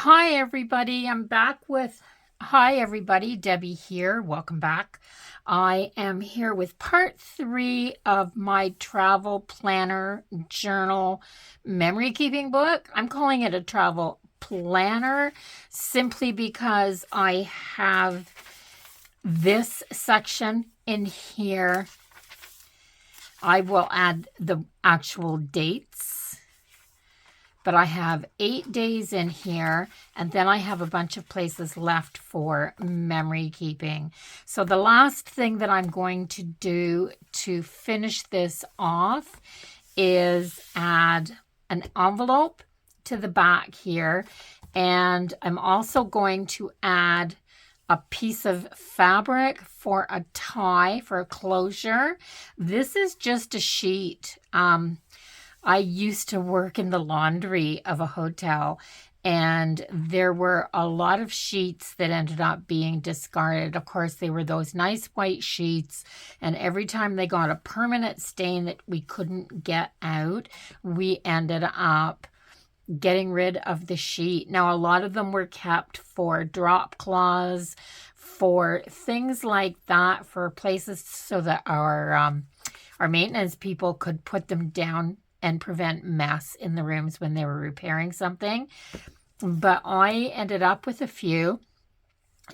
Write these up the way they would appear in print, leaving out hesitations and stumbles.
Hi, everybody. Hi, everybody. Debbie here. Welcome back. I am here with part 3 of my travel planner journal memory keeping book. I'm calling it a travel planner simply because I have this section in here. I will add the actual dates. But I have 8 days in here, and then I have a bunch of places left for memory keeping. So the last thing that I'm going to do to finish this off is add an envelope to the back here. And I'm also going to add a piece of fabric for a tie, for a closure. This is just a sheet. I used to work in the laundry of a hotel, and there were a lot of sheets that ended up being discarded. Of course, they were those nice white sheets, and every time they got a permanent stain that we couldn't get out, we ended up getting rid of the sheet. Now, a lot of them were kept for drop cloths, for things like that, for places so that our maintenance people could put them down and prevent mess in the rooms when they were repairing something. But I ended up with a few,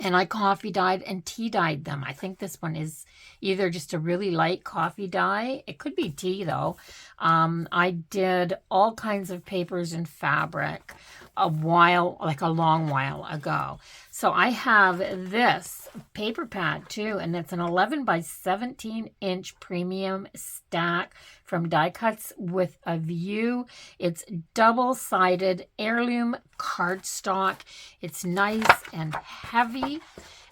and I coffee dyed and tea dyed them. I think this one is either just a really light coffee dye. It could be tea though. I did all kinds of papers and fabric a long while ago. So I have this paper pad too, and it's an 11 by 17 inch premium stack from Die Cuts with a View. It's double-sided heirloom cardstock. It's nice and heavy,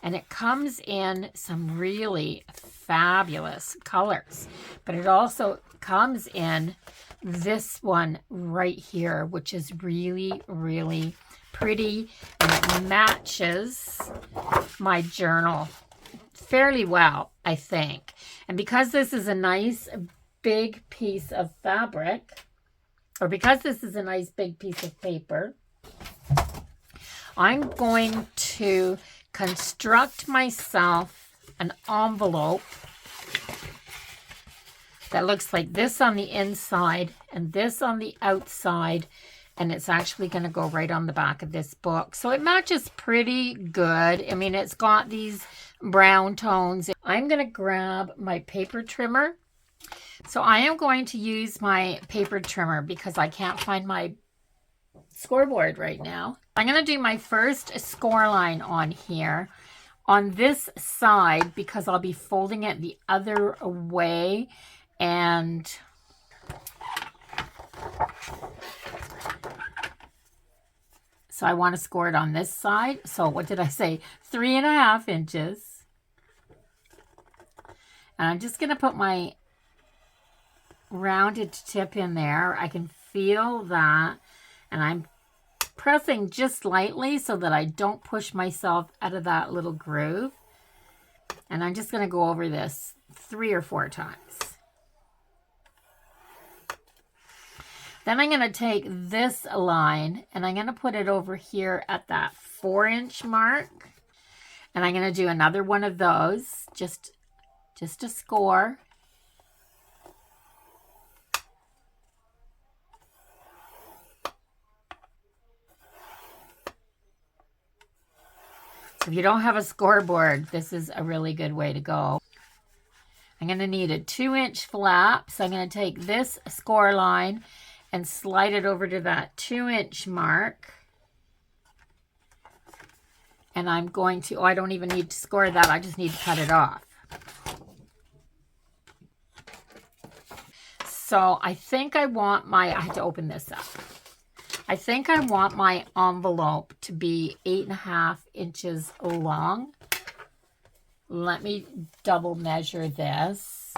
and it comes in some really fabulous colors. But it also comes in this one right here, which is really, really pretty, and it matches my journal fairly well, I think. And because this is a nice big piece of fabric, or because this is a nice big piece of paper, I'm going to construct myself an envelope that looks like this on the inside and this on the outside, and it's actually going to go right on the back of this book. So it matches pretty good. I mean, it's got these brown tones. I'm going to grab my paper trimmer. So I am going to use my paper trimmer because I can't find my scoreboard right now. I'm going to do my first score line on here on this side because I'll be folding it the other way, and so I want to score it on this side. So what did I say? 3.5 inches. And I'm just going to put my rounded tip in there. I can feel that, and I'm pressing just lightly so that I don't push myself out of that little groove. And I'm just going to go over this 3 or 4 times. Then I'm going to take this line and I'm going to put it over here at that 4-inch mark. And I'm going to do another one of those, just to score. If you don't have a scoreboard, this is a really good way to go. I'm going to need a 2-inch flap. So I'm going to take this score line and slide it over to that 2-inch mark. And I'm going to, I don't even need to score that. I just need to cut it off. So I think I have to open this up. I think I want my envelope to be 8.5 inches long. Let me double measure this.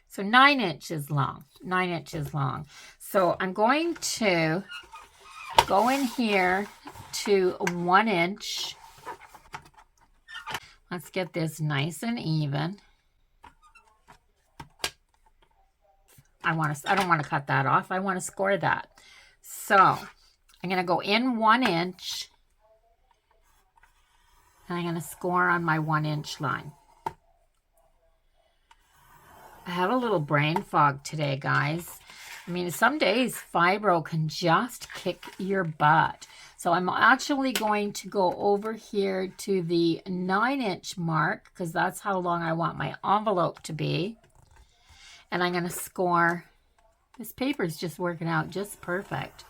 So 9 inches long, 9 inches long. So I'm going to go in here to 1 inch. Let's get this nice and even. I don't want to cut that off. I want to score that. So I'm going to go in 1 inch. And I'm going to score on my 1 inch line. I have a little brain fog today, guys. I mean, some days fibro can just kick your butt. So I'm actually going to go over here to the 9 inch mark because that's how long I want my envelope to be. And I'm going to score. This paper is just working out just perfect.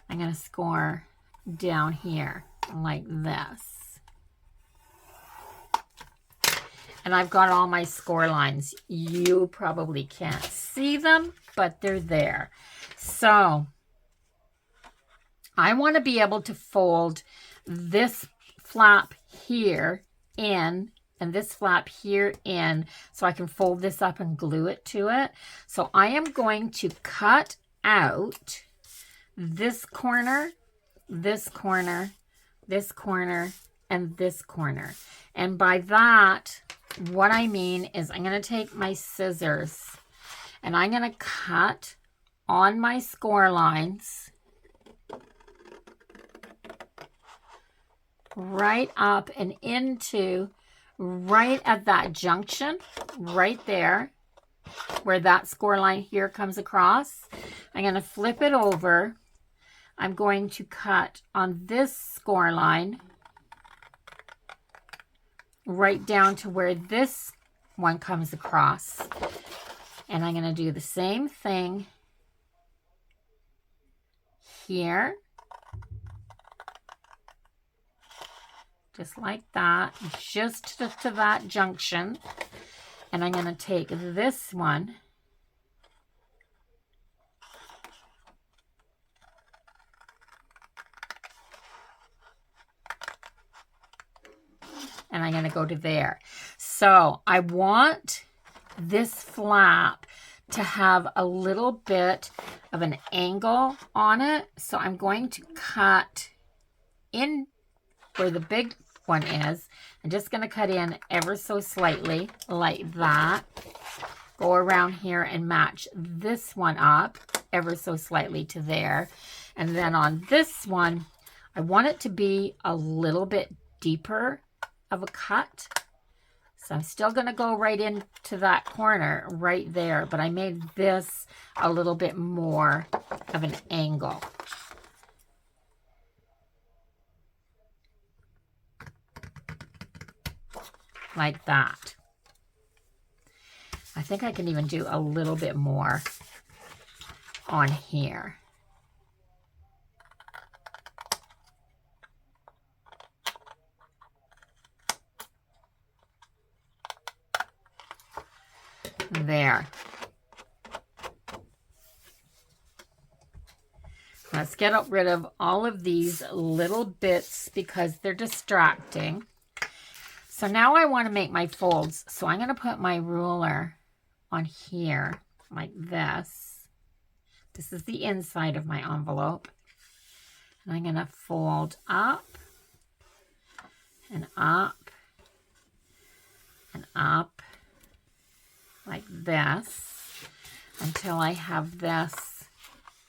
I'm going to score down here like this. And I've got all my score lines. You probably can't see them, but they're there. So I want to be able to fold this flap here in and this flap here in so I can fold this up and glue it to it. So I am going to cut out this corner, this corner, this corner, and this corner. And by that, what I mean is I'm going to take my scissors and I'm going to cut on my score lines right up and into right at that junction right there where that score line here comes across. I'm going to flip it over. I'm going to cut on this score line right down to where this one comes across. And I'm going to do the same thing here. Just like that, just to that junction. And I'm going to take this one and I'm going to go to there. So I want this flap to have a little bit of an angle on it. So I'm going to cut in where the big one is. I'm just going to cut in ever so slightly like that. Go around here and match this one up ever so slightly to there. And then on this one, I want it to be a little bit deeper of a cut. So I'm still going to go right into that corner right there, but I made this a little bit more of an angle. Like that. I think I can even do a little bit more on here. There. Let's get rid of all of these little bits because they're distracting. So now I want to make my folds. So I'm going to put my ruler on here like this. This is the inside of my envelope. And I'm going to fold up and up and up like this until I have this.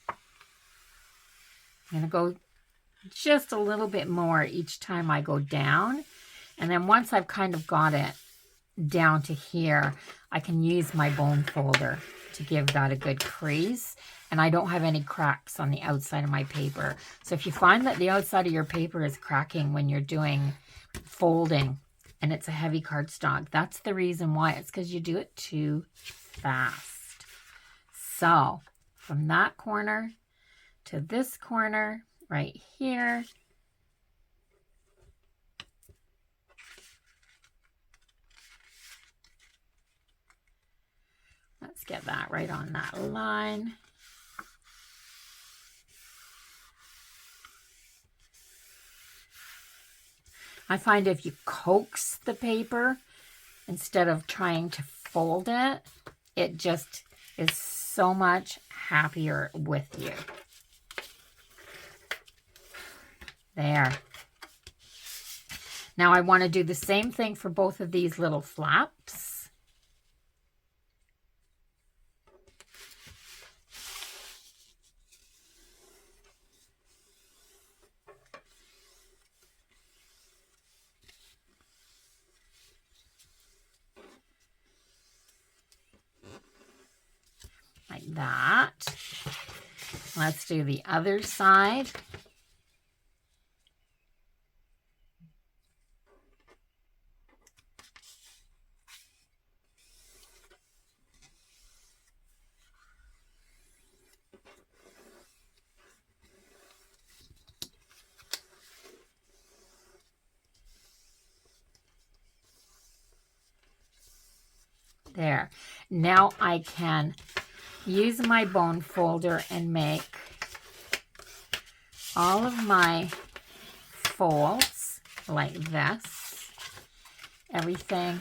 I'm going to go just a little bit more each time I go down. And then once I've kind of got it down to here, I can use my bone folder to give that a good crease. And I don't have any cracks on the outside of my paper. So if you find that the outside of your paper is cracking when you're doing folding and it's a heavy cardstock, that's the reason why. It's because you do it too fast. So from that corner to this corner right here, let's get that right on that line. I find if you coax the paper instead of trying to fold it, it just is so much happier with you. There. Now I want to do the same thing for both of these little flaps. that. Let's do the other side. There. Now I can use my bone folder and make all of my folds like this. Everything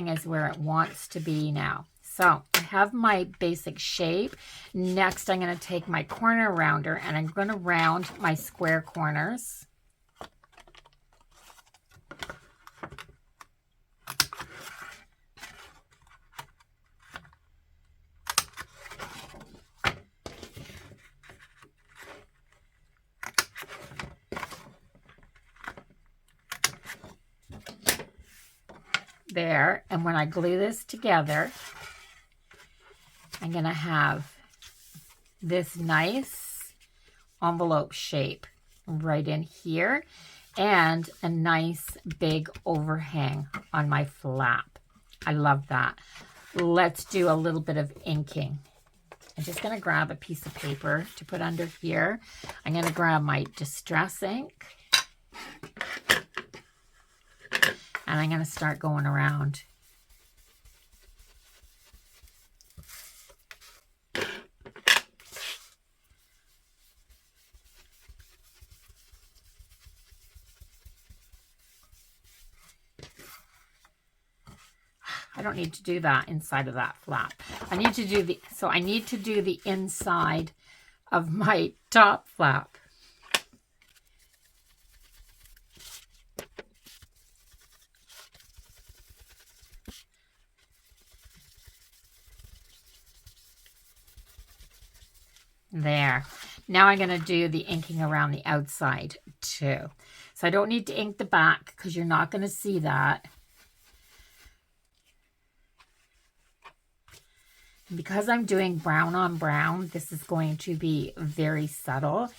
is where it wants to be now. So I have my basic shape. Next, I'm going to take my corner rounder and I'm going to round my square corners. There, and when I glue this together, I'm going to have this nice envelope shape right in here and a nice big overhang on my flap. I love that. Let's do a little bit of inking. I'm just going to grab a piece of paper to put under here. I'm going to grab my Distress ink. And I'm going to start going around. I don't need to do that inside of that flap. I need to do the inside of my top flap. There. Now I'm going to do the inking around the outside too. So I don't need to ink the back because you're not going to see that. And because I'm doing brown on brown, this is going to be very subtle.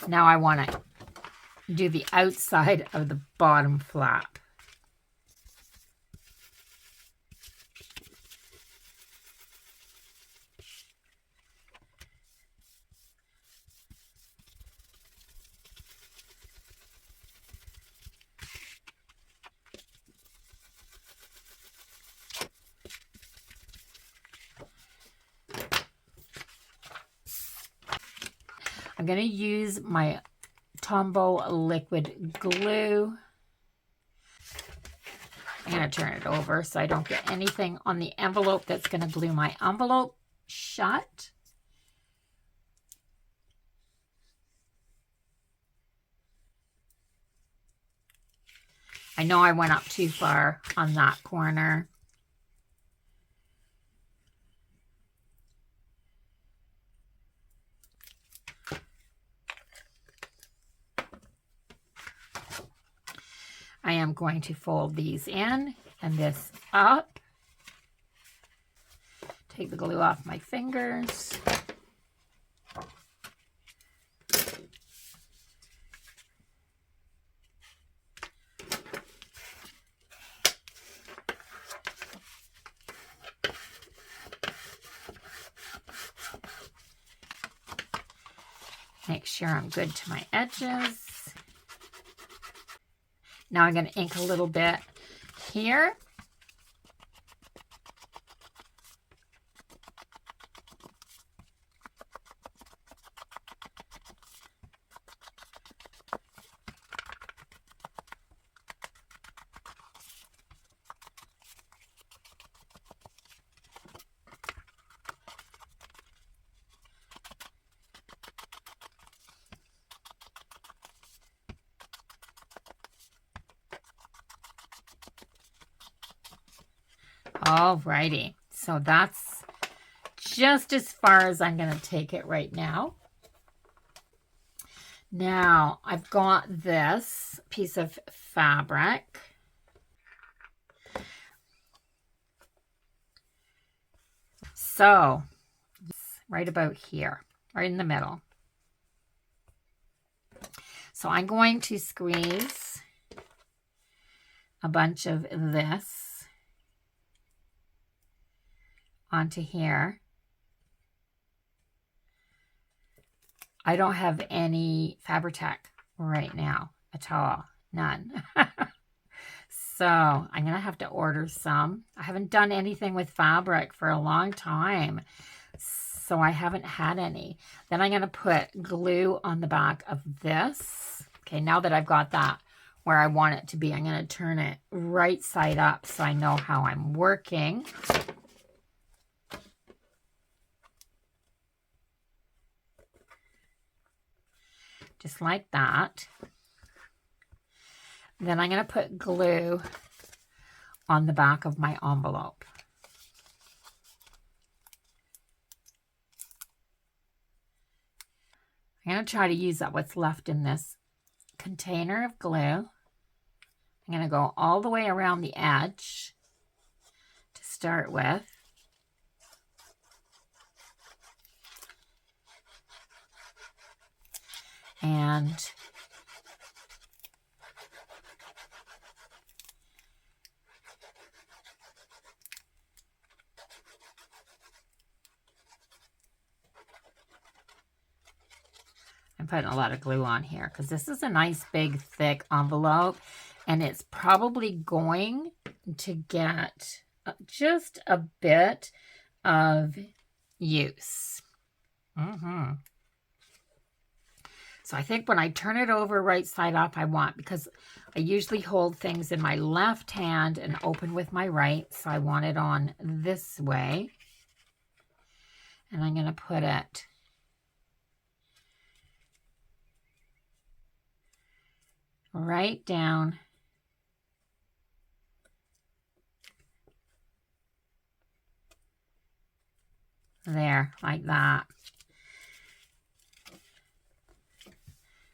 Now I want to do the outside of the bottom flap. I'm going to use my Tombow liquid glue. I'm going to turn it over so I don't get anything on the envelope that's going to glue my envelope shut. I know I went up too far on that corner. I am going to fold these in and this up. Take the glue off my fingers. Make sure I'm good to my edges. Now I'm going to ink a little bit here. Alrighty, so that's just as far as I'm going to take it right now. Now I've got this piece of fabric. So, right about here, right in the middle. So I'm going to squeeze a bunch of this onto here. I don't have any Fabri-Tac right now at all. None. So I'm going to have to order some. I haven't done anything with fabric for a long time, so I haven't had any. Then I'm going to put glue on the back of this. Okay, now that I've got that where I want it to be, I'm going to turn it right side up so I know how I'm working. Just like that. Then I'm going to put glue on the back of my envelope. I'm going to try to use up what's left in this container of glue. I'm going to go all the way around the edge to start with. And I'm putting a lot of glue on here because this is a nice big thick envelope, and it's probably going to get just a bit of use. So I think when I turn it over right side up, I want, because I usually hold things in my left hand and open with my right, so I want it on this way. And I'm going to put it right down there, like that.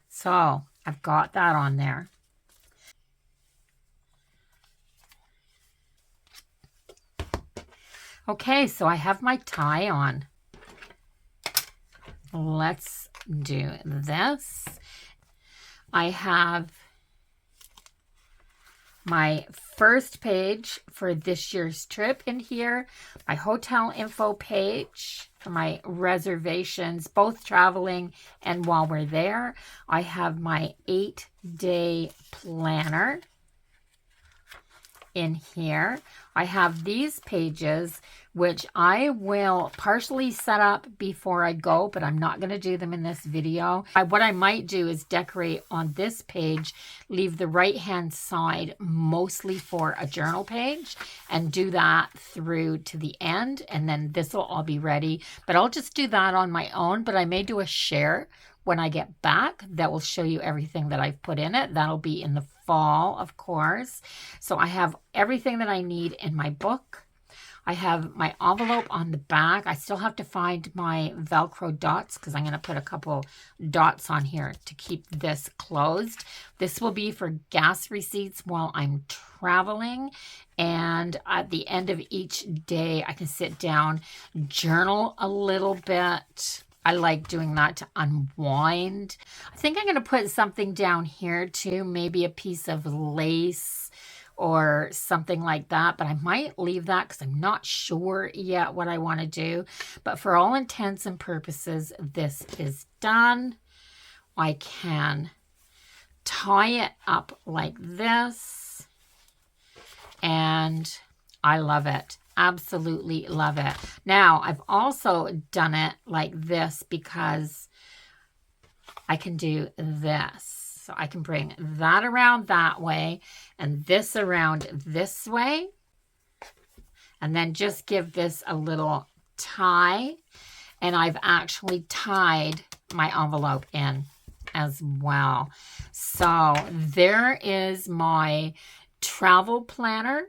So I've got that on there. Okay, so I have my tie on. Let's do this. I have my first page for this year's trip in here, my hotel info page for my reservations, both traveling and while we're there. I have my 8-day planner in here. I have these pages, which I will partially set up before I go, but I'm not going to do them in this video. What I might do is decorate on this page, leave the right-hand side mostly for a journal page, and do that through to the end, and then this will all be ready. But I'll just do that on my own, but I may do a share when I get back that will show you everything that I've put in it. That'll be in the fall, of course. So I have everything that I need in my book. I have my envelope on the back. I still have to find my Velcro dots because I'm going to put a couple dots on here to keep this closed. This will be for gas receipts while I'm traveling. And at the end of each day, I can sit down, journal a little bit. I like doing that to unwind. I think I'm going to put something down here too, maybe a piece of lace or something like that, but I might leave that because I'm not sure yet what I want to do. But for all intents and purposes, this is done. I can tie it up like this, and I love it. Absolutely love it. Now, I've also done it like this because I can do this. So I can bring that around that way and this around this way. And then just give this a little tie. And I've actually tied my envelope in as well. So there is my travel planner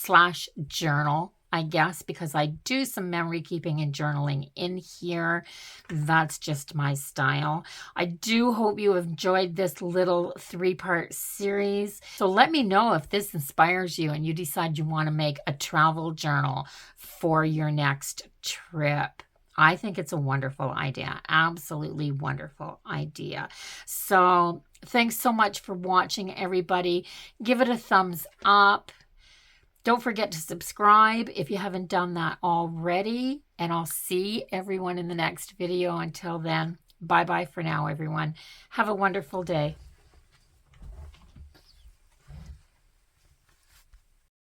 / journal I guess, because I do some memory keeping and journaling in here. That's just my style. I do hope you have enjoyed this little 3-part series. So let me know if this inspires you and you decide you want to make a travel journal for your next trip. I think it's a wonderful idea. Absolutely wonderful idea. So thanks so much for watching, everybody. Give it a thumbs up. Don't forget to subscribe if you haven't done that already. And I'll see everyone in the next video. Until then, bye-bye for now, everyone. Have a wonderful day.